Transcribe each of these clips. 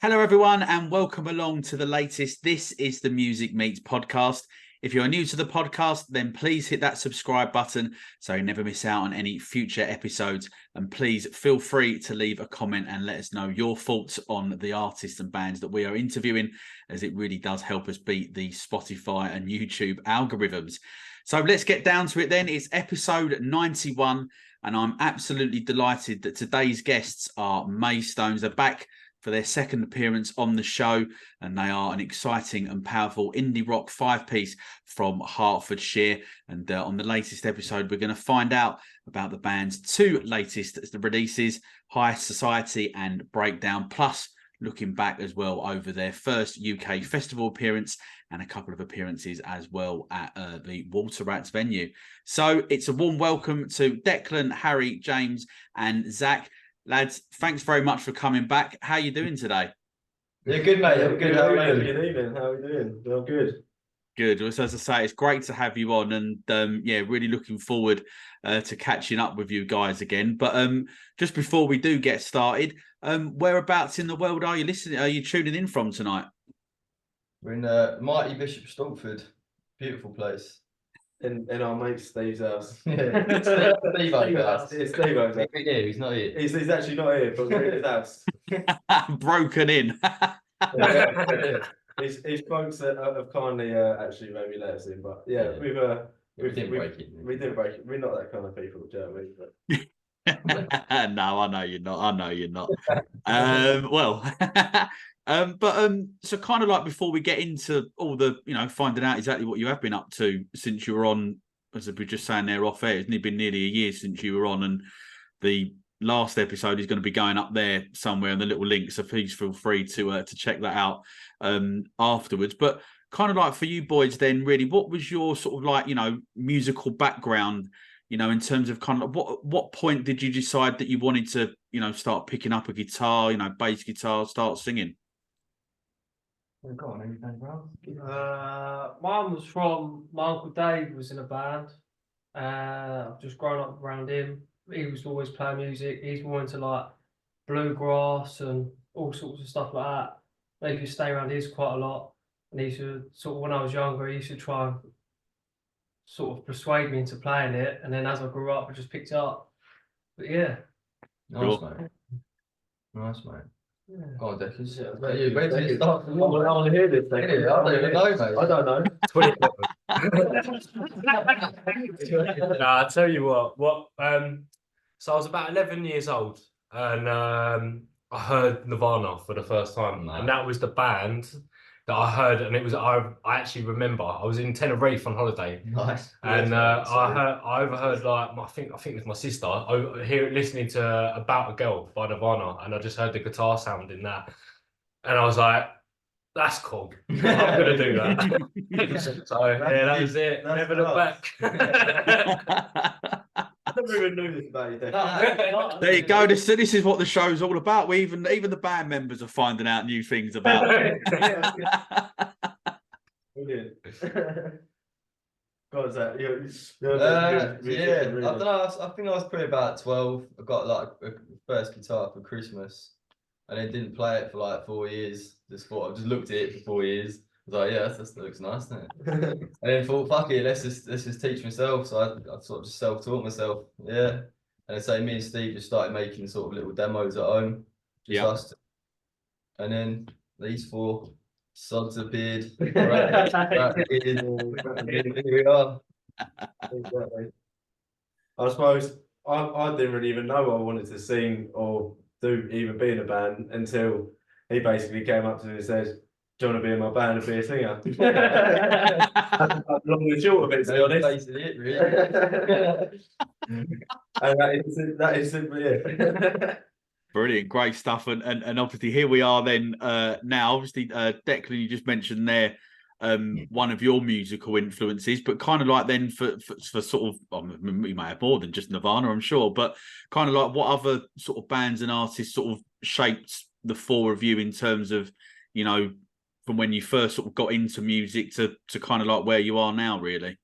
Hello, everyone, and welcome along to the latest This Is The Music Meets podcast. If you're new to the podcast, then please hit that subscribe button so you never miss out on any future episodes. And please feel free to leave a comment and let us know your thoughts on the artists and bands that we are interviewing, as it really does help us beat the Spotify and YouTube algorithms. So let's get down to it then. It's episode 91, and I'm absolutely delighted that today's guests are Maystones. They're back for their second appearance on the show, and they are an exciting and powerful indie rock five-piece from Hertfordshire. And on the latest episode, we're going to find out about the band's two latest releases, High Society and Breakdown, plus looking back as well over their first UK festival appearance and a couple of appearances as well at the Water Rats venue. So it's a warm welcome to Declan, Harry, James and Zach. Lads, thanks very much for coming back. How are you doing today? Yeah, good, mate. Yeah, Good. How are you? Good evening. How are you doing? Well, good. Good. So as I say, it's great to have you on, and yeah, really looking forward to catching up with you guys again. But just before we do get started, whereabouts in the world are you listening? Are you tuning in from tonight? We're in mighty Bishop Stortford. Beautiful place. In our mate Steve's house. Yeah, Steve house. It's Steve house. He's not here. He's actually not here, but we're in his house. Broken in. His folks have kindly actually maybe let us in, but yeah, we didn't break it. We didn't break it. We're not that kind of people, do you know what I mean? But... No, I know you're not. I know you're not. Well, so kind of like before we get into all the, finding out exactly what you have been up to since you were on, as we were just saying there off air, it's been nearly a year since you were on, and the last episode is going to be going up there somewhere in the little link, so please feel free to check that out afterwards. But kind of like for you boys then, really, what was your sort of like, musical background, in terms of kind of what point did you decide that you wanted to, start picking up a guitar, bass guitar, start singing? Go on, anything, bro? Mine was from my Uncle Dave was in a band. I've just grown up around him. He was always playing music. He's more into like bluegrass and all sorts of stuff like that. They used to stay around his quite a lot. And he used to sort of, when I was younger, he used to try and sort of persuade me into playing it. And then as I grew up, I just picked it up. But yeah. Nice, Cool. mate. Nice, mate. Yeah. Oh, Deckers. Yeah, Where did you start? I want to hear this thing. I don't even know, mate. I don't know. 27. I'll tell you what. So I was about 11 years old, and I heard Nirvana for the first time, Nice. and that was the band that I heard, and it was I actually remember I was in Tenerife on holiday, Nice. and I overheard like I think it was my sister listening to About a Girl by Nirvana, and I just heard the guitar sound in that, and I was like, that's cool. I'm gonna do that. So yeah, that was it. That's Never look back. I never even knew this about you, Dave. There you go. This is what the show's all about. We even the band members are finding out new things about it. Brilliant. God, Zach, Yeah, I don't know. I think I was probably about 12. I got like a first guitar for Christmas, and then didn't play it for like 4 years. I just looked at it for 4 years. I was like, yeah, that looks nice, doesn't it? And then thought, fuck it, let's just teach myself. So I sort of just self-taught myself. Yeah. And then so me and Steve just started making sort of little demos at home. Just us two. And then these four sods appeared. Here we are. Exactly. I suppose I didn't really even know I wanted to sing or even be in a band until he basically came up to me and said, do you want to be in my band and be a singer? Long and short of it, to be honest. Basically it, really. And that is simply it. Brilliant, great stuff, and obviously here we are then now. Obviously, Declan, you just mentioned there one of your musical influences, but kind of like then for sort of, you might have more than just Nirvana, I'm sure, but kind of like what other sort of bands and artists sort of shaped the four of you in terms of, from when you first sort of got into music to kind of like where you are now, really?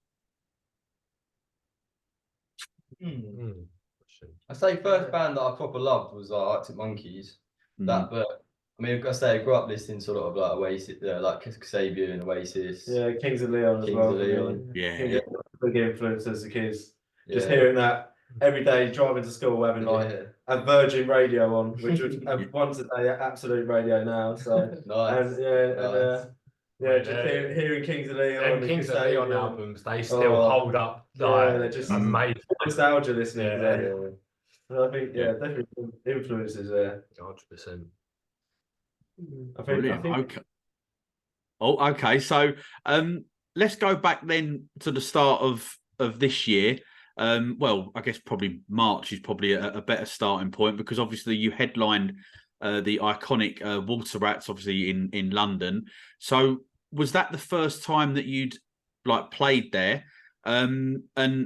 I say first band that I proper loved was Arctic Monkeys. Mm. That, but I mean, I say I grew up listening to a lot of like Oasis, like Kasabian and Oasis. Yeah, Kings of Leon as Kings well. of for me. Leon. Yeah. Big influence as a kid. Just Yeah. hearing that every day, driving to school, having like a Virgin radio on, which was once a day absolute radio now. So Nice. and yeah, Nice. and yeah, just hearing Kings of Leon Them and Kings of Kasabian. Leon albums, they still hold up. Like, they're just amazing. nostalgia listening to them. Yeah. And I think definitely influences there. 100%. I Brilliant. think Okay. Oh, okay. So let's go back then to the start of this year. Well, I guess probably March is probably a better starting point because obviously you headlined the iconic Water Rats, obviously in London. So was that the first time that you'd like played there? And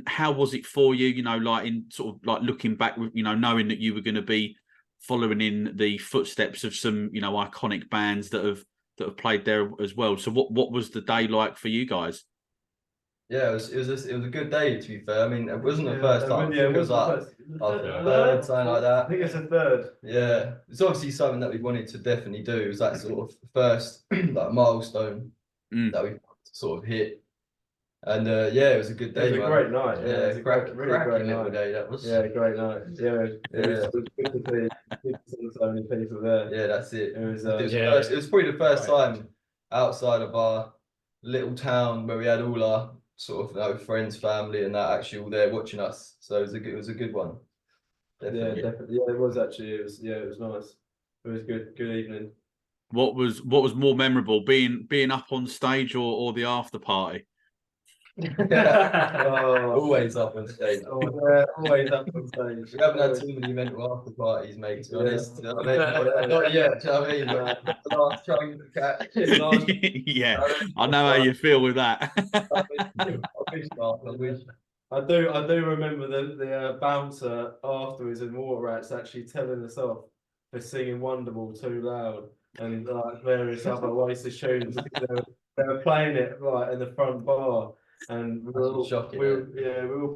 how was it for you? You know, like in sort of like looking back, you know, knowing that you were going to be following in the footsteps of some, you know, iconic bands that have played there as well. So what was the day like for you guys? Yeah, it was a good day, to be fair. I mean, it wasn't the first time. Yeah, It was like third, something like that. I think it's a third. Yeah, it's obviously something that we wanted to definitely do. It was that sort of first like milestone that we sort of hit. And yeah, it was a good day. It was a great night. Yeah, it was a really great little night. day. That was. Yeah, great night. Yeah, it was good to see so many people there. Yeah, that's it. It was. It was probably the first time outside of our little town where we had all our sort of friends, family, and that actually all there watching us. So it was a good one. Definitely. Yeah, definitely. Yeah, it was actually. It was nice. It was good. Good evening. What was more memorable, being up on stage or the after party? Always up on stage. Always up on stage. We haven't had too many mental after parties, mate, to be honest. You know what I mean? Not yet, do you know what I mean? The last chunk of the cat. Yeah, I know how you feel with that. I wish. I do remember the bouncer afterwards in Water Rats actually telling us off for singing Wonderwall too loud and like various other Oasis tunes. They were playing it like in the front bar. And we were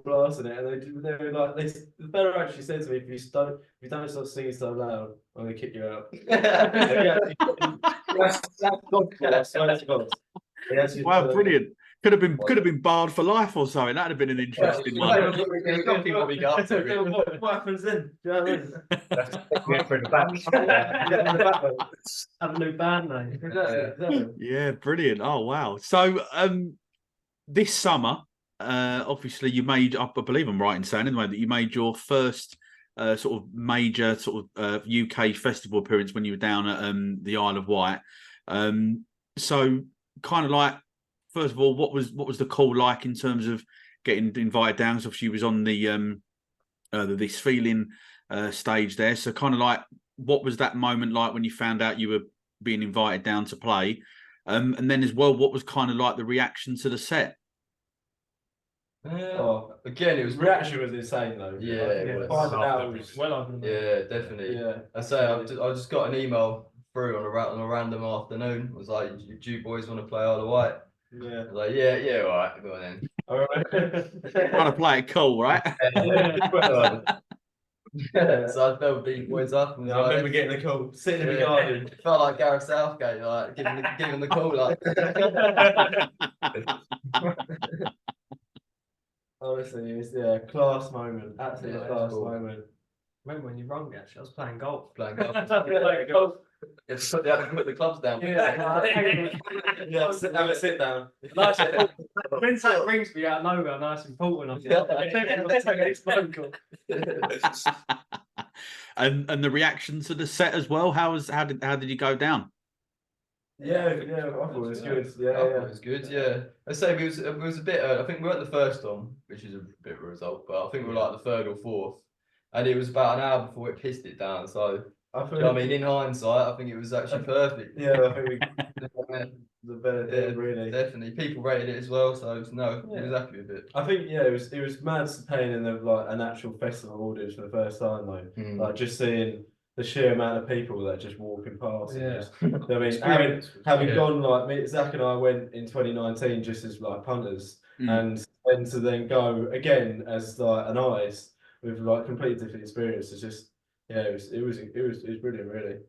blasting it, and they were like, the fella actually said to me, if you don't stop singing so loud, I'm gonna kick you out. That's God. Wow, brilliant. Could have been barred for life or something. That'd have been an interesting one. What we got up to. What happens then? Do you know what I mean? For the back. Have a new band name. Yeah, brilliant. Oh wow. So this summer, obviously you made, I believe I'm right in saying anyway, that you made your first sort of major sort of UK festival appearance when you were down at the Isle of Wight. So kind of like, first of all, what was the call like in terms of getting invited down? Because obviously you was on the This Feeling stage there. So kind of like, what was that moment like when you found out you were being invited down to play? And then as well, what was kind of like the reaction to the set? Again, it was Reaction was insane though. Yeah, it was. Yeah, definitely. Yeah, I say I just got an email through on a random afternoon. It was like, do you boys want to play Isle of Wight? Yeah. I was like, yeah, all right, go on then. All right. Trying to play it cool, right? So I felt the boys up. And I remember getting the call, sitting in the garden. It felt like Gareth Southgate, like giving the call, like. Honestly, it was class moment, absolute class moment. Remember when you rung me, actually, I was playing golf. Playing golf. Like golf. They had to put the clubs down. Yeah, have a sit down. Nice. When that rings me out of nowhere, nice and important. And the reaction to the set as well. How did you go down? Yeah, I thought it was good. I thought it was good. Yeah, I say it was a bit. I think we weren't the first one, which is a bit of a result, but I think we were like the third or fourth, and it was about an hour before it pissed it down. So I mean, in hindsight, I think it was actually perfect. Yeah, I think the better thing, really. Definitely, people rated it as well, so it was happy with it. I think it was mad playing in an actual festival audience for the first time though. Like just seeing the sheer amount of people that just walking past. Yeah. I mean, having gone like Zach and I went in 2019 just as like punters, and to then go again as like an ice with like completely different experience. It's just it was brilliant, really.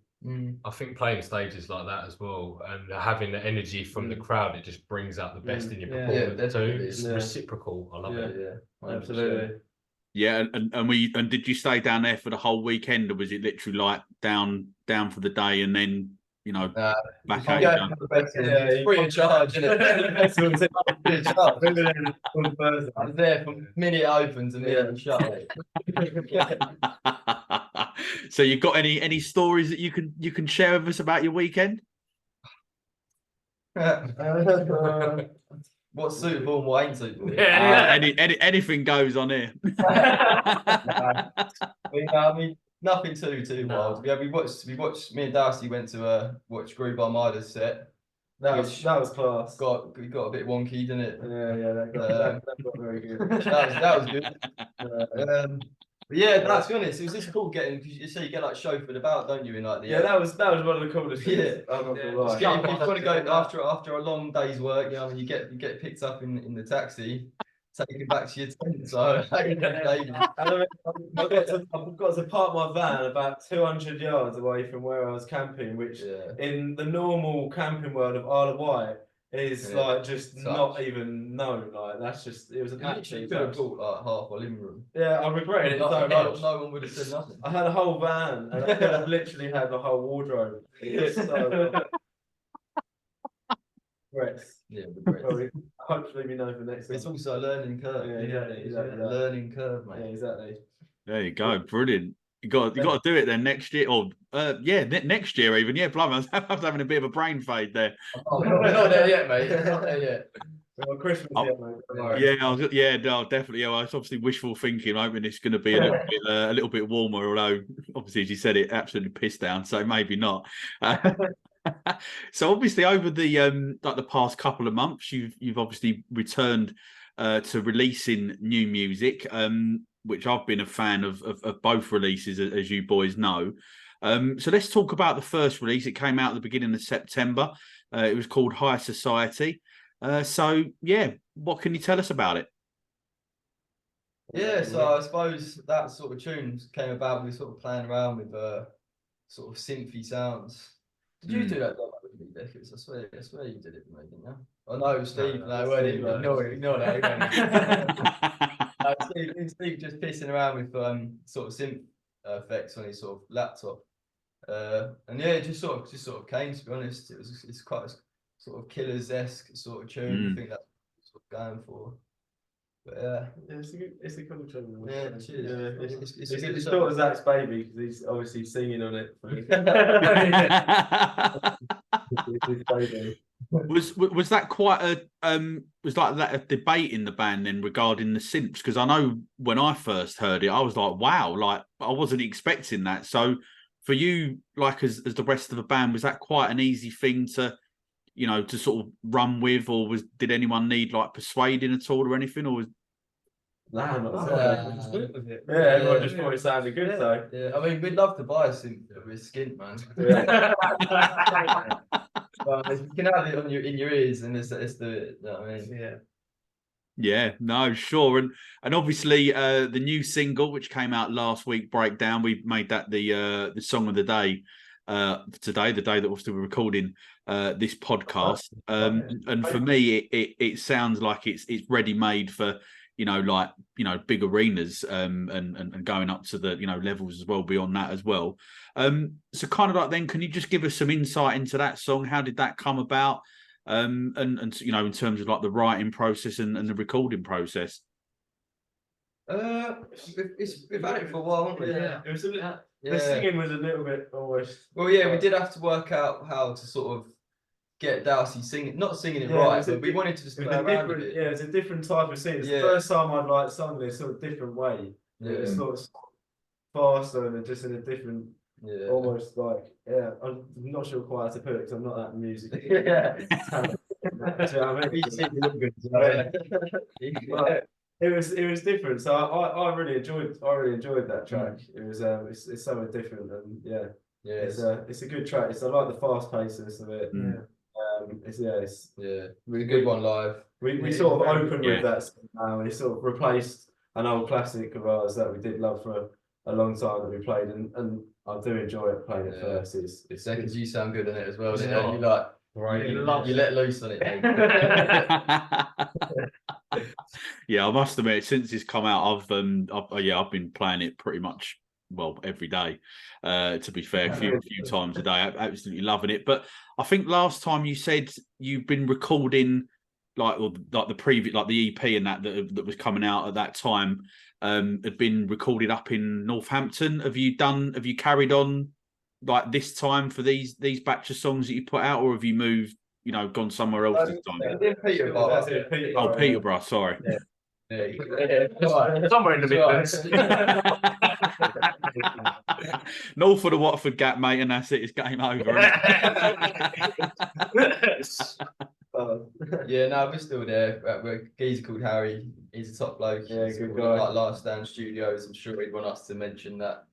I think playing stages like that as well, and having the energy from the crowd, it just brings out the best in your performance too. It's reciprocal. I love it. Yeah, Absolutely. Yeah, and did you stay down there for the whole weekend, or was it literally like down for the day and then back out? It's free of charge, isn't it? Free of charge. I was there from minute it opens and minute it shut. So you got any stories that you can share with us about your weekend? What's suitable and what ain't suitable? Anything goes on here. I mean, nothing too wild. Yeah, we watched. Me and Darcy went to watch Groove Armada's set. That was class. We got a bit wonky, didn't it? Yeah, that got very good. that was good. But yeah, to be honest, it was just cool getting, because you say you get like chauffeured about, don't you? In like the that was one of the coolest things. I'm not gonna lie. if you want to go after a long day's work, you know, you get picked up in the taxi, taken back to your tent. So I've got to park my van about 200 yards away from where I was camping, which in the normal camping world of Isle of Wight is like just not even known. Like that's just it was an actually could have bought like half a living room. Yeah, I regretted it so much. No one would have said nothing. I had a whole van and I could have literally had the whole wardrobe. Regrets. Yeah, regrets. Hopefully we know for next time. It's also a learning curve. Yeah, exactly. Learning curve, mate. Yeah, exactly. There you go, brilliant. You got to do it then next year, or next year even. Yeah, blimey, I was having a bit of a brain fade there. We're not there yet, mate. We're not there yet. Well, Christmas yet, mate. No, definitely. Yeah, well, it's obviously wishful thinking. I'm hoping it's going to be a little bit warmer, although obviously, as you said, it absolutely pissed down, so maybe not. So obviously, over the like the past couple of months, you've obviously returned to releasing new music, which I've been a fan of both releases, as you boys know. So let's talk about the first release. It came out at the beginning of September. It was called High Society. So yeah, what can you tell us about it? Yeah, so I suppose that sort of tune came about. We were sort of playing around with sort of synthy sounds. Did you do that with me, Deckers? I swear you did it for me, didn't you? Oh no, Steve. No, it wasn't him. Ignore that. Steve just pissing around with sort of synth effects on his sort of laptop. And yeah, it just sort of came, to be honest. It's quite a sort of Killers-esque sort of tune. I think that's what we're going for. But yeah, it's a cool tune. Yeah, cheers. It's sort of Zach's baby because he's obviously singing on it. Was that quite was like that a debate in the band then regarding the synths? Because I know when I first heard it, I was like, wow, like I wasn't expecting that. So for you, like as the rest of the band, was that quite an easy thing to sort of run with, or did anyone need like persuading at all or anything, or was Nah, not everyone just thought it sounded good though. Yeah, I mean, we'd love to buy a synth with skint, man. But you can have it in your ears, and it's the, you know what I mean? Yeah, no, sure, and obviously the new single which came out last week, Breakdown, we made that the song of the day today, the day that we're still recording this podcast. And for me, it sounds like it's ready made for big arenas and going up to the levels as well beyond that as well. So kind of like then, can you just give us some insight into that song? How did that come about? And in terms of like the writing process and the recording process. We've had it for a while, haven't we? Yeah, it was a bit. The singing was a little bit almost. Well, yeah, we did have to work out how to sort of get Darcy singing, not singing it right, but we wanted to just play around with it. Yeah, it's a different type of singing. It's the first time I'd like sung in a sort of different way. Yeah. It's sort of faster and just in a different, almost like, I'm not sure quite how to put it because I'm not that music. Yeah. It was different, so I really enjoyed that track. It was it's something different, and it's a good track. I like the fast pacedness of it. It's really good one live. We sort of opened with that now. We sort of replaced an old classic of ours that we did love for alongside that we played, and I do enjoy it playing it first. It's Because you sound good in it as well. Yeah. You like Right. you let loose on it. Mate. Yeah, I must admit, since it's come out, I've been playing it pretty much every day. To be fair, a few times a day. I'm absolutely loving it. But I think last time you said you've been recording like the previous, like the EP and that was coming out at that time, had been recorded up in Northampton. Have you carried on like this time for these batch of songs that you put out, or have you moved, gone somewhere else this time? Peterborough. Peterborough, sorry. Yeah. Somewhere in the Midlands. North of the Watford Gap, mate, and that's it. It's game over. Yeah, no, we're still there. We're a geezer called Harry. He's a top bloke. Yeah, He's good got, guy. like Lowdown Studios. I'm sure he'd want us to mention that.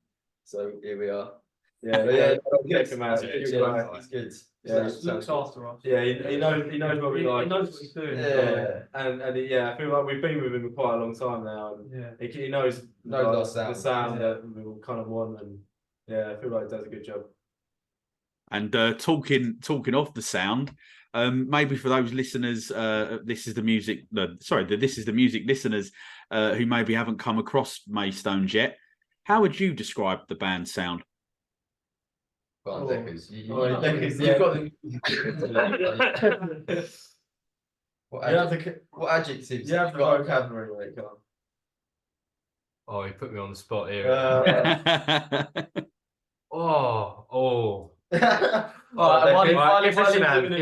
So here we are. Yeah, But yeah, check him out. he's good. Yeah, He looks after us. Yeah, he knows what we like. He knows what he's doing. Yeah. And I feel like we've been with him for quite a long time now, and Yeah. he knows Knows like, our the sound. sound Yeah. that we kind of want, and I feel like he does a good job. And talking of the sound, maybe for those listeners, This Is The Music listeners who maybe haven't come across Maystones yet, how would you describe the band's sound? Well, Deckers. You've Oh, got the. What adjectives? You have have the you got? vocabulary, mate. Come on. Oh, you put me on the spot here. Oh. Oh, Give us an hand.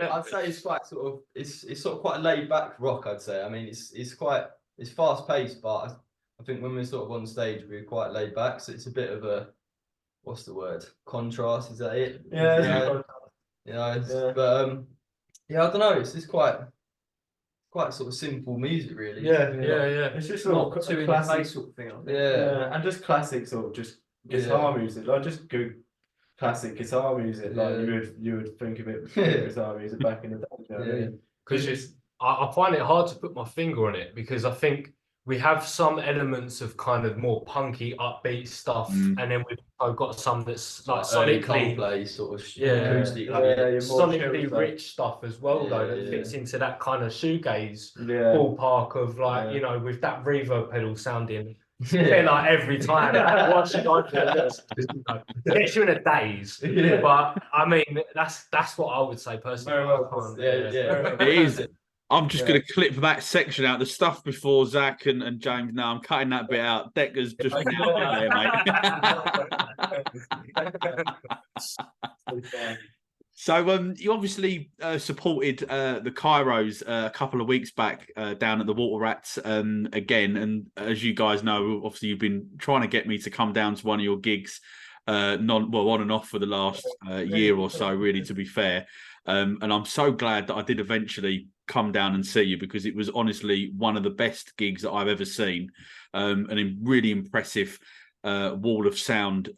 I'd say it's quite sort of it's sort of quite a laid back rock. I'd say. I mean, it's fast paced, but I think when we're sort of on stage, we're quite laid back. So it's a bit of a, what's the word? Contrast, is that it? Yeah. But I don't know. It's just quite sort of simple music, really. Yeah. It's just Not sort too of in classic. the face sort of thing. I think. Yeah. And just classic sort of just guitar music, like just good classic guitar music, like you would think of it guitar music back in the day. You know what I mean? Because I find it hard to put my finger on it, because I think we have some elements of kind of more punky, upbeat stuff, and then we've got some that's like sonically play sort of acoustic, sonically chill rich stuff as well, though, that fits into that kind of shoegaze Yeah. ballpark of like, with that reverb pedal sounding. Like every time, once you go through it gets you in a daze. But I mean, that's what I would say personally. Very well. It is. I'm just going to clip that section out. The stuff before Zach and James. Now I'm cutting that bit out. Decker's just now there, mate. So you obviously supported the Kairos a couple of weeks back down at the Water Rats again, and as you guys know, obviously you've been trying to get me to come down to one of your gigs, on and off for the last year or so, really, to be fair. And I'm so glad that I did eventually come down and see you, because it was honestly one of the best gigs that I've ever seen, and a really impressive wall of sound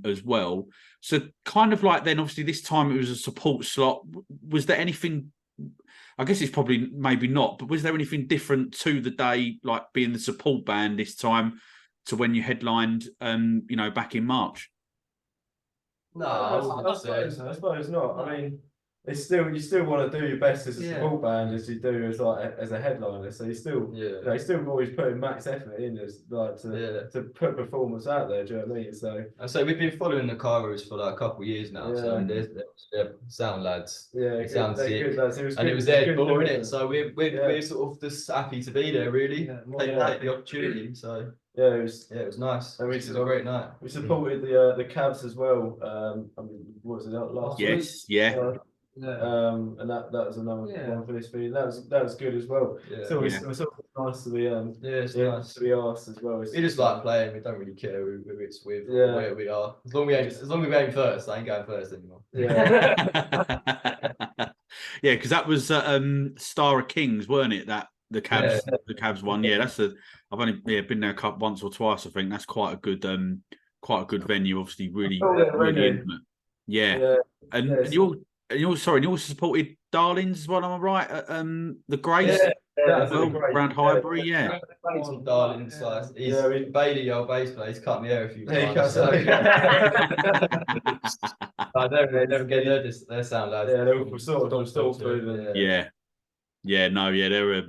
as well. So kind of like then, obviously this time it was a support slot. Was there anything, I guess it's probably maybe not, but was there anything different to the day, like being the support band this time to when you headlined, back in March? No, I suppose not. I mean, it's still, you still want to do your best as a support band as you do as a headliner. So you still you still always putting max effort in to put performance out there. Do you know what I mean? So we've been following the Kairos for like a couple of years now. So they're sound lads. They sound sick. good lads. It was their door, isn't it? So we're sort of just happy to be there, really. Take the opportunity. So it was nice. And it was a great night. We supported the Cavs as well. I mean, what was it last week? Yes, and that was another one for this video. That was good as well. It's always nice to be nice to be asked as well. We just like playing. We don't really care who it's with or where we are. As long as we aim first, I ain't going first anymore. Because that was Star of Kings, weren't it? That the Cavs one. Yeah, that's I've only been there once or twice. I think that's quite a good venue. Obviously, really intimate. And and you also supported Darlings as well. Am I right? The Grace Yeah, well, around Highbury, yeah. Darlings, he's Bailey, old bass player. He's cut me hair a few times. They never get their sound lads. Yeah, they were sort of still through them. Yeah. Yeah, no, yeah, they were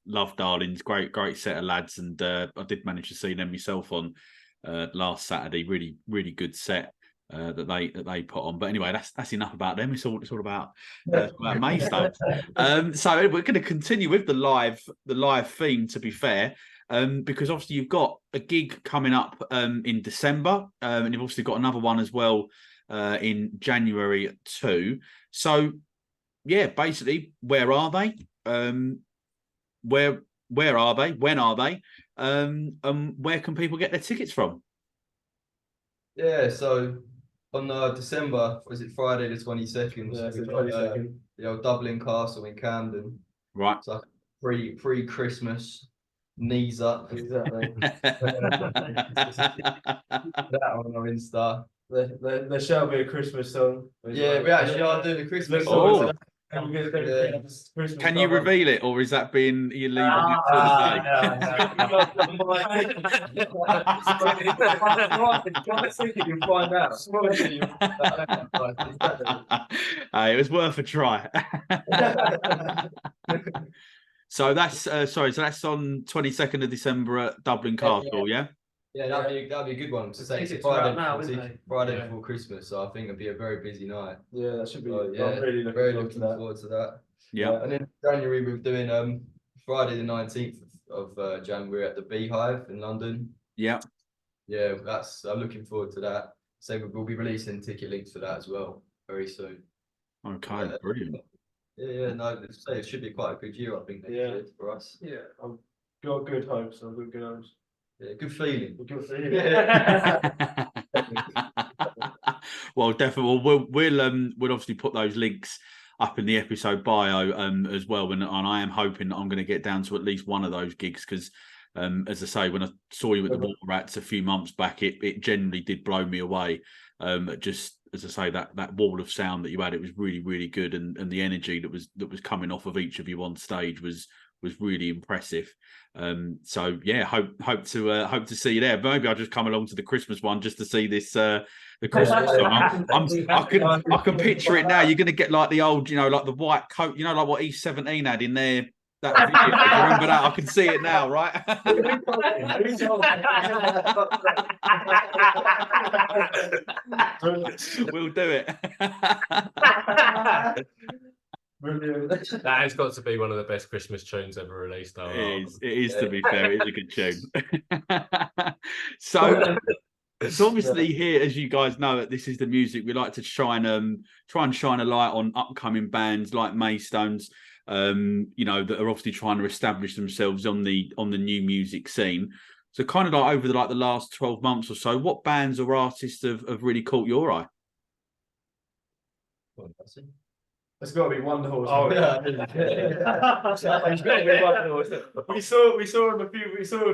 love Darlings, great set of lads, and I did manage to see them myself on last Saturday. Really good set that they put on. But anyway, that's enough about them. It's all about Maystones. So we're going to continue with the live theme. To be fair, because obviously you've got a gig coming up in December, and you've obviously got another one as well in January too. So. Yeah, basically, where are they? Where are they? When are they? And where can people get their tickets from? Yeah, so on December, was it Friday the 22nd? Yeah, it's the 22nd. The old Dublin Castle in Camden. Right. So free Christmas, knees up. Exactly. That on our Insta. There shall be a Christmas song. Yeah, we actually are doing a Christmas Oh. song. Can you reveal it, or is that being you leaving it for the day? It was worth a try. So that's so that's on 22nd of December at Dublin Castle, yeah? Yeah, that'd be a good one to say. It's Friday before Christmas, so I think it'll be a very busy night. Yeah, that should be. So, I'm really looking forward to that. Yeah. And in January we're doing Friday the 19th of January at the Beehive in London. Yeah. Yeah, I'm looking forward to that. So we'll be releasing ticket links for that as well very soon. Okay, brilliant. Yeah, no, it should be quite a good year, I think, next year for us. Yeah, I've got good hopes. I've got good hopes. Yeah, good feeling. Good feeling. Well, definitely. Well, we'll obviously put those links up in the episode bio as well, and I am hoping that I'm going to get down to at least one of those gigs because, as I say, when I saw you at the Water Rats a few months back, it genuinely did blow me away. Just as I say, that wall of sound that you had, it was really good, and the energy that was coming off of each of you on stage was really impressive. So yeah, hope to see you there. Maybe I'll just come along to the Christmas one just to see this the Christmas song. I can picture it now. You're going to get like the old, like the white coat, like what E17 had in there. That video. I remember that. I can see it now, right? We'll do it. Brilliant. That has got to be one of the best Christmas tunes ever released. Though. It is to be fair. It is a good tune. So obviously here, as you guys know, This Is The Music, we like to try and shine a light on upcoming bands like Maystones, that are obviously trying to establish themselves on the new music scene. So kind of like over the last 12 months or so, what bands or artists have really caught your eye? It's got to be Wonder Horse. Oh yeah. We saw him a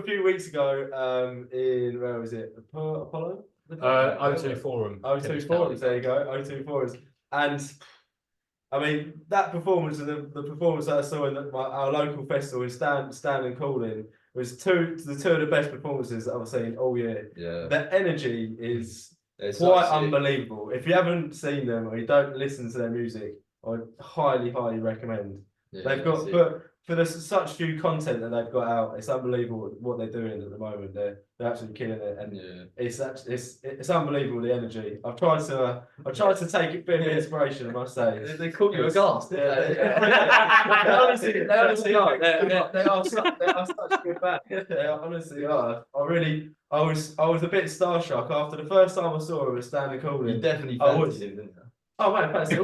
few weeks ago. In where was it? Apollo. O2 Forum. O2 Forums. There you go. O2 Forums. And I mean that performance and the performance that I saw in our local festival in Stand and Calling was two of the best performances that I've seen all year. Yeah. The energy is quite unbelievable. If you haven't seen them or you don't listen to their music, I highly recommend. Yeah, They've got for such few content that they've got out. It's unbelievable what they're doing at the moment. They're absolutely killing it, and it's unbelievable the energy. I've tried to take a bit of inspiration. I must say. They call you a ghast. They honestly are. They are such a good band. They honestly are. I was a bit starstruck after the first time I saw them at Stand and Calling. You definitely fancied him, didn't you? Oh man, fancy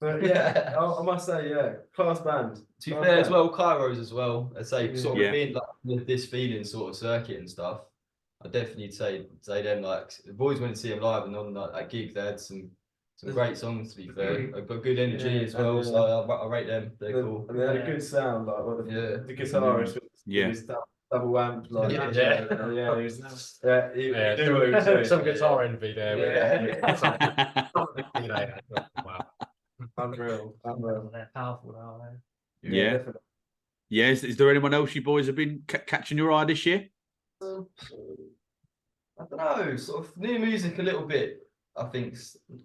But yeah, I must say, class band. To be fair as well, Kairos as well. I say sort of being like this feeling sort of circuit and stuff. I definitely say them like the boys went to see them live and on that gig they had some great songs. To be fair, they've got good energy as well. So I rate them. They're cool. And they had a good sound, like the guitarist. double amp, like Yeah. yeah, he was, yeah, he knew what he was some, doing. some guitar envy there. Yeah. Wow. Unreal. They're powerful now. Yeah. Definitely. Yeah. Is there anyone else you boys have been catching your eye this year? I don't know, sort of new music a little bit. I think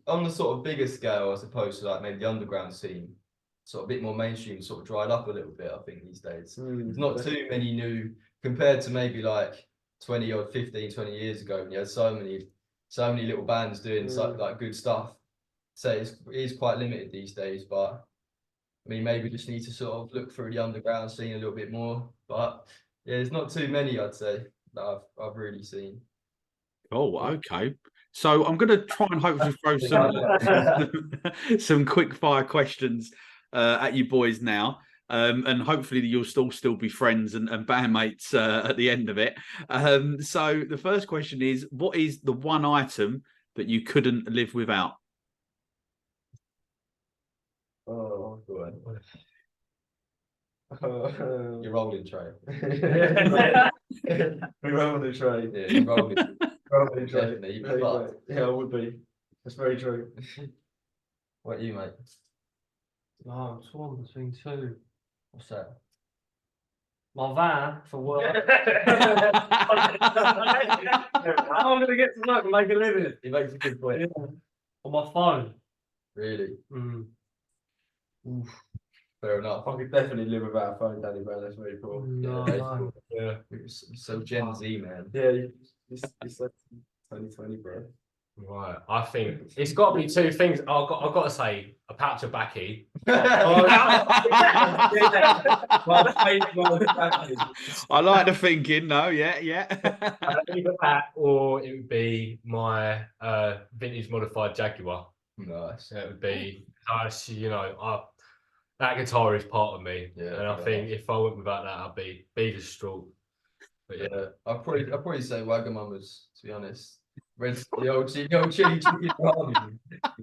on the sort of bigger scale, as opposed to like maybe the underground scene, sort of a bit more mainstream, sort of dried up a little bit. I think these days, there's not too many new compared to maybe like 20 or 15, 20 years ago when you had so many little bands doing like good stuff. So it is quite limited these days, but I mean maybe just need to sort of look through the underground scene a little bit more. But yeah, there's not too many, I'd say, that I've really seen. Oh, okay. So I'm going to try and hopefully throw some quick fire questions at you boys now. And hopefully you'll still be friends and bandmates at the end of it. So the first question is, what is the one item that you couldn't live without? Oh, God. Your rolling tray. We roll the train. Yeah, your rolling. Rolling train. Definitely, you'd be fucked. Yeah, I would be. That's very true. What you, mate? Oh, I'm torn between two. What's that? My van for work. I'm gonna get to work and make a living. He makes a good point. On my phone. Really? Mm. Fair enough. I could definitely live without a phone, Danny, man. That's very cool. No, Yeah, no. Yeah. So Gen Z, man. Yeah, it's like 2020, bro. Right. I think it's got to be two things. I've got to say a pouch of baccy. I like the thinking. No, yeah. Either that or it would be my vintage modified Jaguar. Nice. It would be nice, that guitar is part of me. Yeah, and I think if I went without that, I'd be distraught. But yeah. I'd probably say Wagamama's, to be honest. The old chili chicken ramen.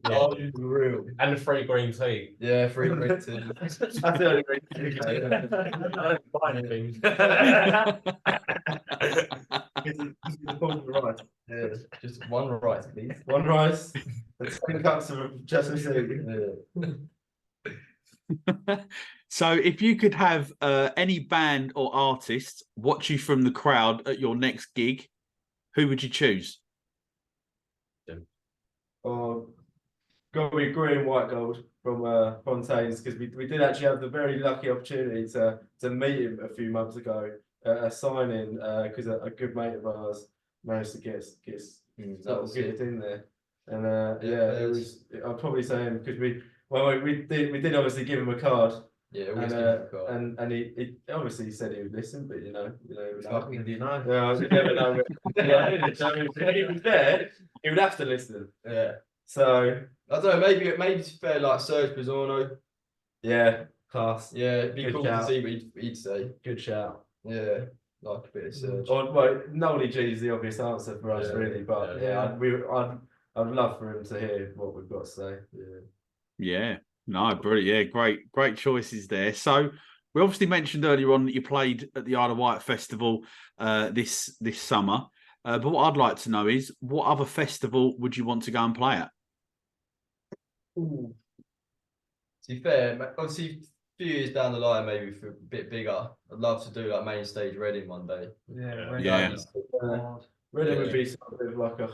Oh, for real. And the free green tea. Yeah, free green tea. That's the only green tea. I don't buy anything. Right. Yeah, just one rice, please. One rice and 10 cups of just soup. Yeah. So if you could have any band or artist watch you from the crowd at your next gig, who would you choose? Got to be green, white, gold from Fontaines, because we did actually have the very lucky opportunity to meet him a few months ago at a signing because a good mate of ours managed to get it in there, and it was. I'd probably say him because we did obviously give him a card. Yeah, and he obviously said he would listen, but you know, fucking do you know? yeah, you never know. If he was there, he would have to listen. Yeah. So I don't know, maybe to fair like Serge Pizzorno. yeah, class. Yeah, it'd be Good cool shout. to see what he'd say. Good shout. Yeah, like a bit of Serge. Well, Nolly G is the obvious answer for us, Yeah, really. But yeah. I'd love for him to hear what we've got to say. Yeah, no, brilliant. Yeah, great choices there. So we obviously mentioned earlier on that you played at the Isle of Wight Festival this summer. But what I'd like to know is, what other festival would you want to go and play at? To be fair, obviously a few years down the line, maybe for a bit bigger, I'd love to do like main stage Reading one day. Yeah. Reading would be sort of like a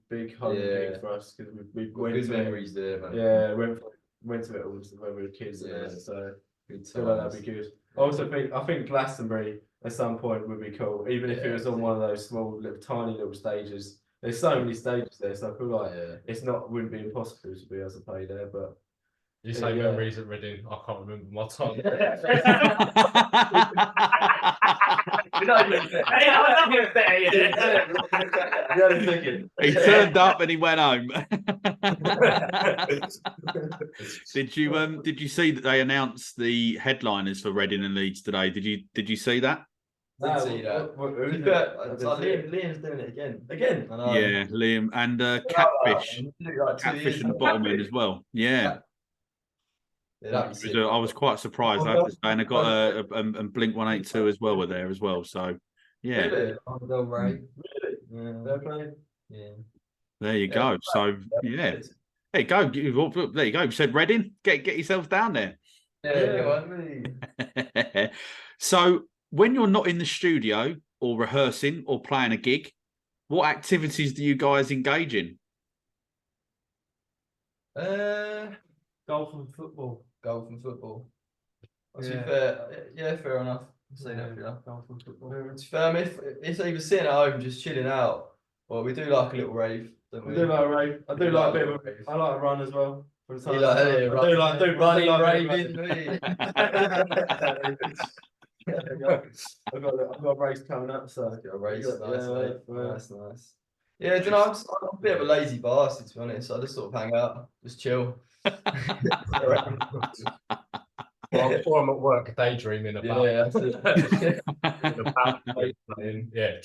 big home gig for us because we went Good to memories there, man. Yeah, went to it all when we were kids. Yeah. So Good I feel like that'd be good. I think Glastonbury at some point would be cool, even if it was on one of those small, tiny little stages. There's so many stages there, so I feel like wouldn't be impossible to be able to play there. But You say memories at Reading. I can't remember my time. He turned up and he went home. Did you see that they announced the headliners for Reading and Leeds today? Did you see that? Didn't see that. Liam's doing it again. Again? I know. Yeah, Liam and Catfish. Catfish and Bottoming as well. Yeah. I was quite surprised, I have to say, and I got and Blink 182 as well were there as well. So Yeah. Really? Armadale Ray. Really? Yeah. Fair play. Yeah. There you Yeah, go. So yeah. There you go. There you go. You said Reading. Get yourself down there. Yeah. So when you're not in the studio or rehearsing or playing a gig, what activities do you guys engage in? Golf and football. Golf and football. To be Yeah. fair, yeah, fair enough. I'll say that for you. Golf and football. To be fair, if it's either sitting at home just chilling out, or we do like a little rave. Don't I we? do like a rave. I do like a bit of rave. I like a run as well. From time You to like, time. yeah, I do running, like raving. I've got a race coming up, so Got a race, Yeah, nice, nice. Yeah, I don't know. I'm a bit of a lazy bastard, to be honest. I just sort of hang out, just chill. Or I'm at work daydreaming about. Yeah, that's it. about yeah.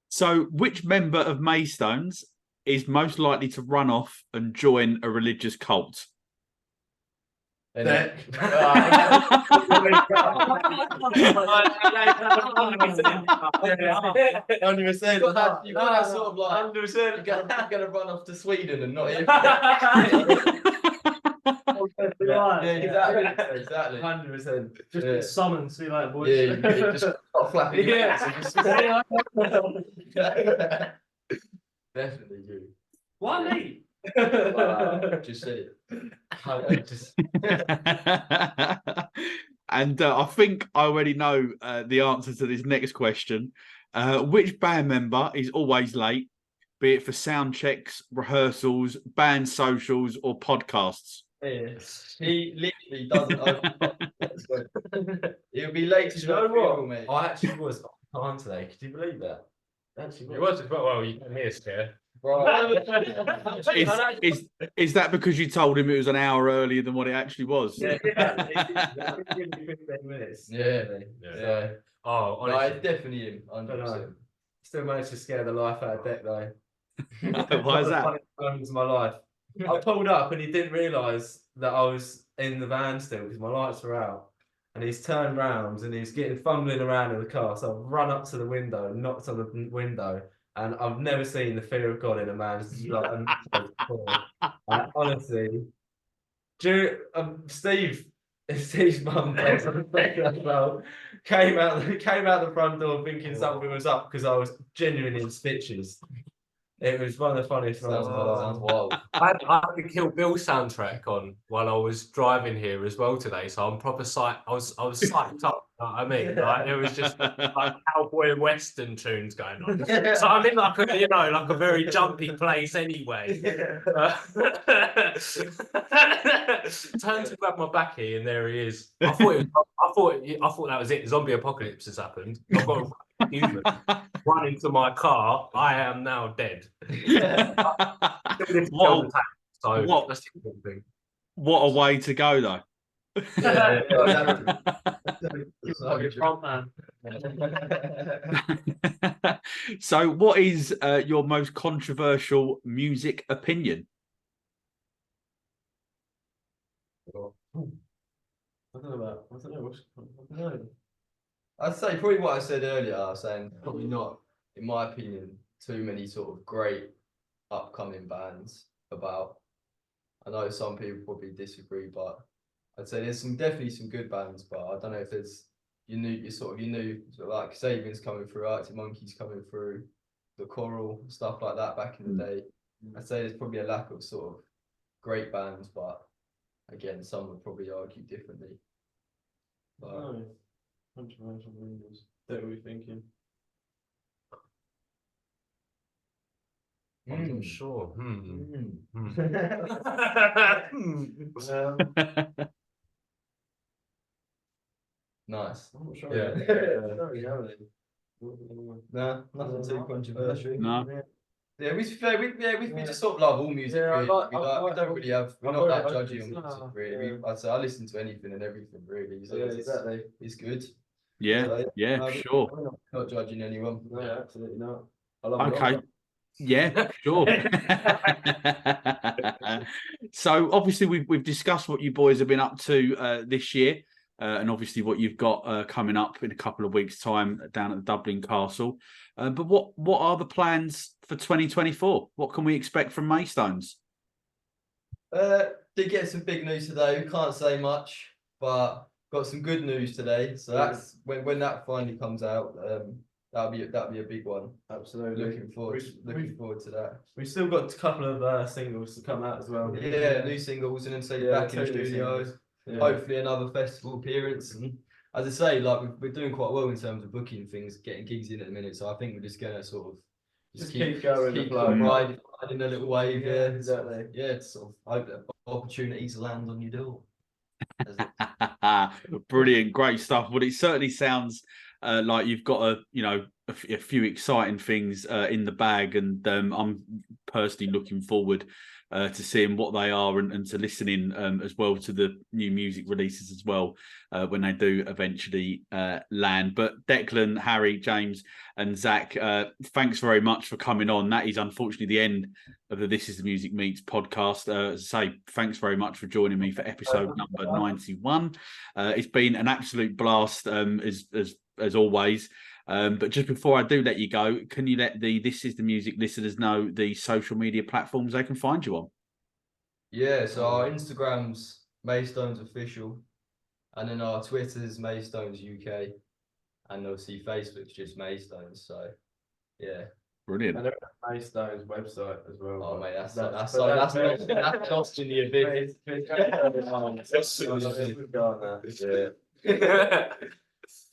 So which member of Maystones is most likely to run off and join a religious cult? Innit? 100%. You've got that sort of like 100%. You're gonna run off to Sweden and not here. Yeah, exactly. 100%. Just Yeah. summon, see like boys. Yeah, you just got flapping your Yeah. hands. Definitely you. Why me? Just said it. And I think I already know the answer to this next question. Which band member is always late, be it for sound checks, rehearsals, band socials, or podcasts? Yeah. He literally doesn't open. He'll be late to Do you know the funeral, what? mate. I actually was on time today. Could you believe that? Actually, It was well. You gave me a scare. Right. Is that because you told him it was an hour earlier than what it actually was? Yeah, give me 15 minutes. Yeah. Yeah. Oh, No, honestly. it's definitely him. I don't 100%. know. Still managed to scare the life out of Deck though. Why is that? One of the funniest moments of my life. I pulled up and he didn't realise that I was in the van still because my lights were out. And he's turned round and he's getting fumbling around in the car. So I've run up to the window, knocked on the window, and I've never seen the fear of God in a man's like before. Honestly, Steve's mum came out the front door thinking something was up because I was genuinely in stitches. It was one of the funniest moments of my life. Sounds wild. I had the Kill Bill soundtrack on while I was driving here as well today, so I'm proper psyched. I was psyched up. You know what I mean, like it was just like cowboy and western tunes going on. So I'm in like a very jumpy place anyway. Turned to grab my backy and there he is. I thought that was it. Zombie apocalypse has happened. I've got a human run into my car. I am now dead. What That's the important thing. a way to go, though. Front man. So, what is your most controversial music opinion? I don't know. I'd say probably what I said earlier, saying probably not, in my opinion, too many sort of great upcoming bands about. I know some people probably disagree, but I'd say there's definitely some good bands, but I don't know if there's sort of like Sabian's coming through, Arctic Monkeys coming through, the Coral, stuff like that back in the day. I'd say there's probably a lack of sort of great bands, but again, some would probably argue differently. But, Controversial windows. What are we thinking? I'm not sure. Nice. I'm not sure. Yeah. No, nothing too controversial. No. Yeah, we just sort of love all music. Yeah, really. I We don't really have. We're I not that like judgy it. on music, No, really. yeah. I'd say I listen to anything and everything, really. So Yeah, exactly. it's good. Yeah, So, yeah, no, sure. we're not judging anyone. No, absolutely not. I love Okay. Yeah, sure. So obviously we've discussed what you boys have been up to this year. and obviously what you've got coming up in a couple of weeks' time down at the Dublin Castle. But what are the plans for 2024? What can we expect from Maystones? Did get some big news today. We can't say much, but got some good news today. So that's when that finally comes out. That'll be a big one. Absolutely. Looking forward to that. We've still got a couple of singles to come out as well. Yeah, new singles, and then say back in the studio. Yeah. Hopefully another festival appearance. And as I say, like we're doing quite well in terms of booking things, getting gigs in at the minute. So I think we're just gonna sort of just keep going, keep riding a little wave. Yeah, exactly. Yeah, it's sort of hope that opportunities land on your door. Brilliant, great stuff. Well, it certainly sounds like you've got a few exciting things in the bag, and I'm personally looking forward to seeing what they are and to listening as well to the new music releases as well when they do eventually land. But Declan, Harry, James and Zach, thanks very much for coming on. That is unfortunately the end of the This Is The Music Meets podcast. As I say, thanks very much for joining me for episode number 91. It's been an absolute blast as always. But just before I do let you go, can you let the This Is The Music listeners know the social media platforms they can find you on? Yeah, so our Instagram's Maystones Official, and then our Twitter's MaystonesUK, and obviously Facebook's just Maystones. So yeah. Brilliant. And Maystones website as well. Oh mate, that's lost in the abyss.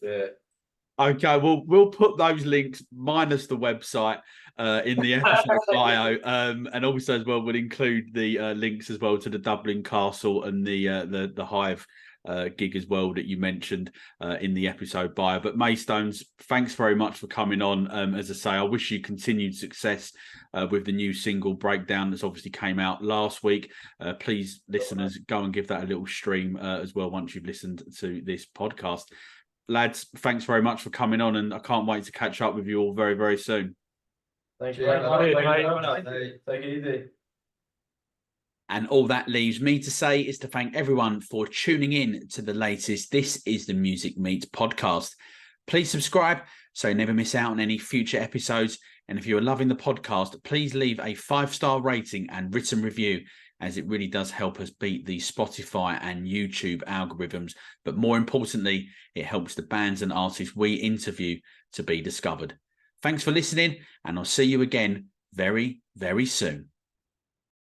Yeah. Okay, well, we'll put those links minus the website in the episode bio, and also as well we'll include the links as well to the Dublin Castle and the Hive gig as well that you mentioned in the episode bio. But Maystones, thanks very much for coming on. As I say, I wish you continued success with the new single Breakdown that's obviously came out last week. Please, listeners, go and give that a little stream as well once you've listened to this podcast. Lads, thanks very much for coming on, and I can't wait to catch up with you all very, very soon. Thank you very much. Take it easy. And all that leaves me to say is to thank everyone for tuning in to the latest This Is The Music Meets podcast. Please subscribe so you never miss out on any future episodes. And if you're loving the podcast, please leave a 5-star rating and written review, as it really does help us beat the Spotify and YouTube algorithms. But more importantly, it helps the bands and artists we interview to be discovered. Thanks for listening, and I'll see you again very, very soon.